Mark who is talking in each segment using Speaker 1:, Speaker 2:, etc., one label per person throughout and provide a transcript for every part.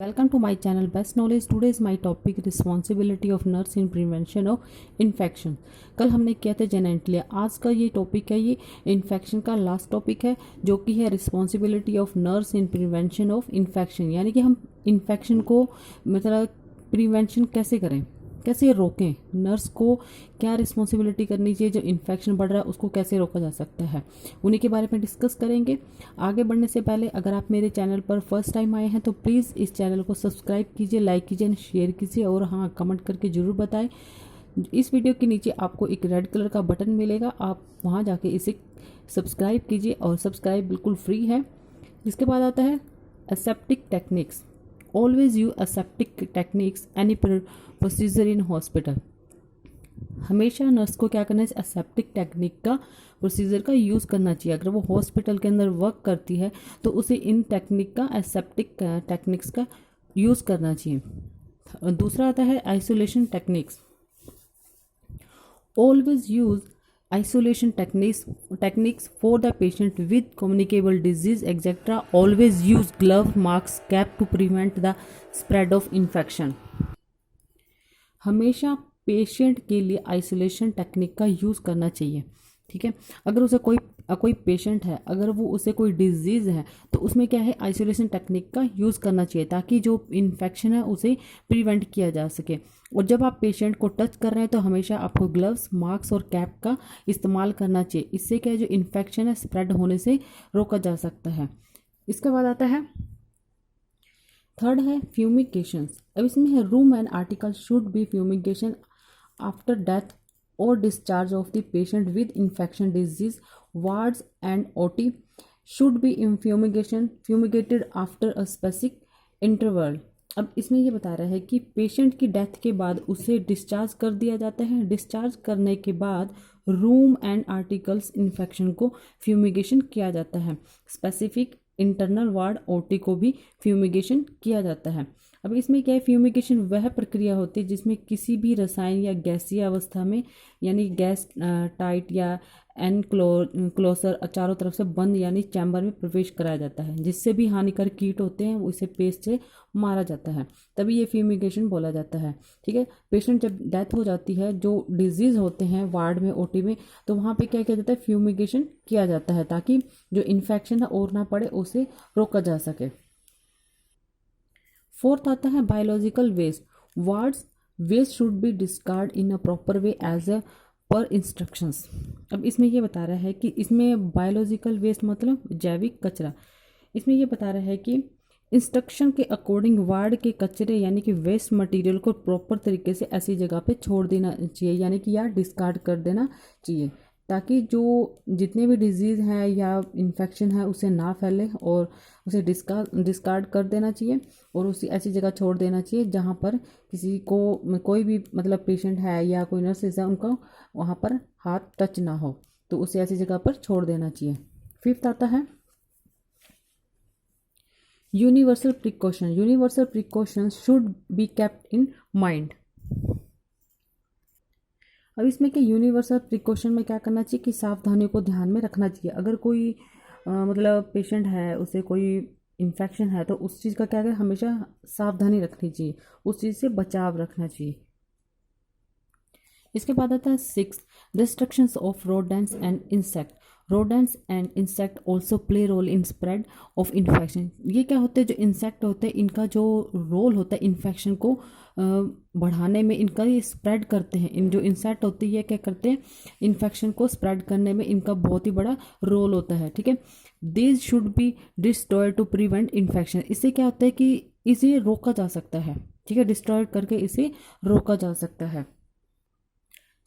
Speaker 1: Welcome to my channel Best Knowledge. Today is my topic responsibility of nurse in prevention of infection. कल हमने किया था जेनेंटली, आज का ये टॉपिक है, ये इन्फेक्शन का लास्ट टॉपिक है जो कि है responsibility of nurse in prevention of infection. यानी कि हम इन्फेक्शन को मतलब प्रिवेंशन कैसे करें, कैसे रोकें, नर्स को क्या रिस्पॉन्सिबिलिटी करनी चाहिए, जो इन्फेक्शन बढ़ रहा है उसको कैसे रोका जा सकता है, उन्हीं के बारे में डिस्कस करेंगे। आगे बढ़ने से पहले अगर आप मेरे चैनल पर फर्स्ट टाइम आए हैं तो प्लीज़ इस चैनल को सब्सक्राइब कीजिए, लाइक कीजिए, शेयर कीजिए और हाँ कमेंट करके ज़रूर बताएं। इस वीडियो के नीचे आपको एक रेड कलर का बटन मिलेगा, आप वहाँ जाके इसे सब्सक्राइब कीजिए और सब्सक्राइब बिल्कुल फ्री है। इसके बाद आता है aseptic techniques. Always use aseptic techniques any procedure in hospital. हमेशा नर्स को क्या करना है, एसेप्टिक टेक्निक का प्रोसीजर का यूज़ करना चाहिए। अगर वो हॉस्पिटल के अंदर वर्क करती है तो उसे इन टेक्निक का, एसेप्टिक टेक्निक्स का यूज़ करना चाहिए। दूसरा आता है isolation techniques. Always use isolation techniques for the patient with communicable disease etc. Always use glove, mask, cap to prevent the spread of infection. हमेशा पेशेंट के लिए आइसोलेशन टेक्निक का यूज़ करना चाहिए। ठीक है, अगर उसे कोई पेशेंट है, अगर वो उसे कोई डिजीज़ है तो उसमें क्या है, आइसोलेशन टेक्निक का यूज़ करना चाहिए ताकि जो इन्फेक्शन है उसे प्रिवेंट किया जा सके। और जब आप पेशेंट को टच कर रहे हैं तो हमेशा आपको ग्लव्स, मास्क और कैप का इस्तेमाल करना चाहिए। इससे क्या है, जो इन्फेक्शन है स्प्रेड होने से रोका जा सकता है। इसके बाद आता है थर्ड है फ्यूमिगेशंस। अब इसमें है room and article should be fumigation after death or discharge of the patient with infection disease. Wards and OT should be fumigated after a specific interval. अब इसमें ये बता रहा है कि पेशेंट की डेथ के बाद उसे डिस्चार्ज कर दिया जाता है। डिस्चार्ज करने के बाद रूम एंड आर्टिकल्स इन्फेक्शन को फ्यूमिगेशन किया जाता है। स्पेसिफिक इंटरनल वार्ड ओटी को भी फ्यूमिगेशन किया जाता है। अब इसमें क्या है, फ्यूमिगेशन वह प्रक्रिया होती है जिसमें किसी भी रसायन या गैसीय अवस्था में, यानी गैस टाइट या क्लोजर चारों तरफ से बंद यानी चैम्बर में प्रवेश कराया जाता है, जिससे भी हानिकारक कीट होते हैं उसे पेस्ट से मारा जाता है, तभी ये फ्यूमिगेशन बोला जाता है। ठीक है, पेशेंट जब डेथ हो जाती है, जो डिजीज़ होते हैं वार्ड में, ओटी में, तो वहाँ पे क्या किया जाता है, फ्यूमिगेशन किया जाता है ताकि जो इन्फेक्शन है और ना पड़े, उसे रोका जा सके। फोर्थ आता है biological waste. Wards waste should be discard in a proper way as a per instructions. अब इसमें ये बता रहा है कि इसमें बायोलॉजिकल वेस्ट मतलब जैविक कचरा। इसमें ये बता रहा है कि इंस्ट्रक्शन के अकॉर्डिंग वार्ड के कचरे यानी कि वेस्ट मटेरियल को प्रॉपर तरीके से ऐसी जगह पे छोड़ देना चाहिए, यानी कि या डिस्कार्ड कर देना चाहिए ताकि जो जितने भी डिजीज़ हैं या इन्फेक्शन है उसे ना फैले, और उसे डिस्कार्ड कर देना चाहिए और उसी ऐसी जगह छोड़ देना चाहिए जहाँ पर किसी को, कोई भी मतलब पेशेंट है या कोई नर्सेज है उनका वहाँ पर हाथ टच ना हो, तो उसे ऐसी जगह पर छोड़ देना चाहिए। फिफ्थ आता है universal precaution. Universal precaution should be kept in mind. अब इसमें क्या, यूनिवर्सल प्रिकॉशन में क्या करना चाहिए कि सावधानियों को ध्यान में रखना चाहिए। अगर कोई मतलब पेशेंट है, उसे कोई इन्फेक्शन है तो उस चीज़ का क्या है, हमेशा सावधानी रखनी चाहिए, उस चीज़ से बचाव रखना चाहिए। इसके बाद आता है six, destructions of rodents and insect. Rodents and insect also play role in spread of infection. ये क्या होते हैं, जो इंसेक्ट होते हैं इनका जो रोल होता है इन्फेक्शन को बढ़ाने में, इनका ये स्प्रेड करते हैं। इन जो इंसेक्ट होते हैं ये क्या करते हैं, इन्फेक्शन को स्प्रेड करने में इनका बहुत ही बड़ा रोल होता है। ठीक है, these should be destroy to prevent infection. इससे क्या होता है कि इसे रोका जा सकता है। ठीक है, डिस्ट्रॉय करके इसे रोका जा सकता है।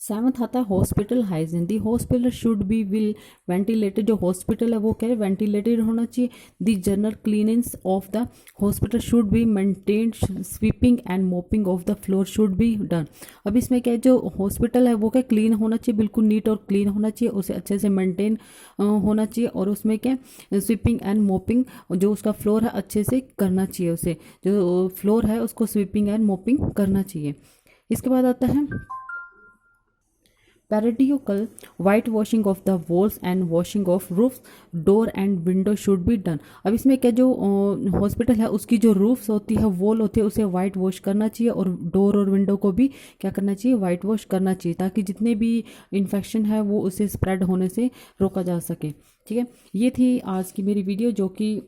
Speaker 1: सेवंथ आता है hospital hygiene. The hospital should be well ventilated. जो हॉस्पिटल है वो क्या है, वेंटिलेटेड होना चाहिए। The general cleanness of the hospital should be maintained. Sweeping and mopping of the floor should be done. अब इसमें क्या है, जो हॉस्पिटल है वो क्या क्लीन होना चाहिए, बिल्कुल नीट और क्लीन होना चाहिए, उसे अच्छे से मेंटेन होना चाहिए। और उसमें क्या स्वीपिंग एंड मोपिंग, जो उसका फ्लोर है अच्छे से करना चाहिए, उसे जो फ्लोर है उसको स्वीपिंग एंड मोपिंग करना चाहिए। इसके बाद आता है periodical white washing of the walls and washing of roofs door and window should be done. अब इसमें क्या, जो हॉस्पिटल है उसकी जो रूफ्स होती है, वॉल होती है, उसे वाइट वॉश करना चाहिए और डोर और विंडो को भी क्या करना चाहिए, वाइट वॉश करना चाहिए, ताकि जितने भी इन्फेक्शन है वो उसे स्प्रेड होने से रोका जा सके। ठीक है, ये थी आज की मेरी वीडियो, जो कि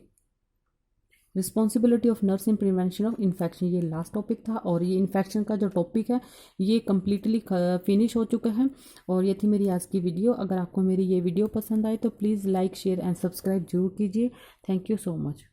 Speaker 1: responsibility of nurse in prevention of infection, ये लास्ट टॉपिक था। और ये इन्फेक्शन का जो टॉपिक है ये कम्प्लीटली फिनिश हो चुका है। और ये थी मेरी आज की वीडियो। अगर आपको मेरी ये वीडियो पसंद आए तो please like share and subscribe जरूर कीजिए। Thank you so much.